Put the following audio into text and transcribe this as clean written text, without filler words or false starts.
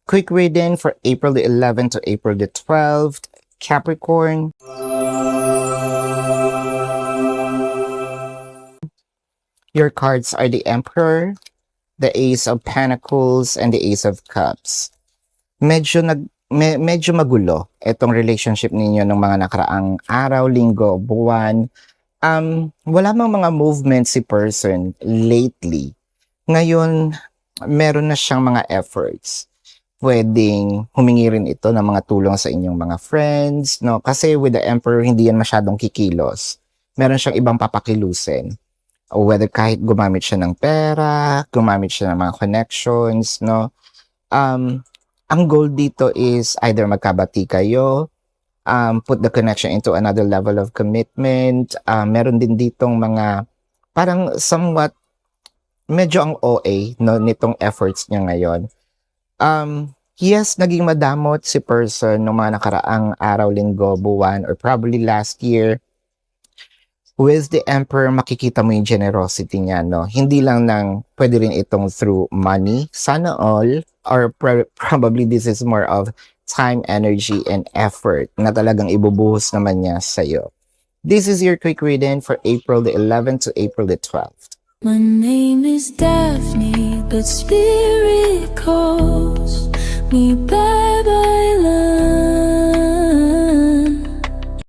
Quick reading for April the 11th to April the 12th. Capricorn. Your cards are the Emperor, the Ace of Pentacles, and the Ace of Cups. Medyo magulo itong relationship ninyo ng mga nakaraang araw, linggo, buwan. Wala mang mga movement si person lately. Ngayon, meron na siyang mga efforts. Pwedeng humingi rin ito ng mga tulong sa inyong mga friends, no? Kasi with the Emperor, hindi yan masyadong kikilos. Meron siyang ibang papakilusin. O whether kahit gumamit siya ng pera, gumamit siya ng mga connections, no? Ang goal dito is either magkabati kayo, put the connection into another level of commitment. Meron din ditong mga parang somewhat medyo ang OA, no, nitong efforts niya ngayon. Yes, naging madamot si person ng mga nakaraang araw, linggo, buwan, or probably last year. With the Emperor, makikita mo yung generosity niya, no? Hindi lang pwede rin itong through money, sana all, or probably this is more of time, energy, and effort na talagang ibubuhos naman niya sa'yo. This is your quick reading for April the 11th to April the 12th. My name is Daphne, but spirit calls me back.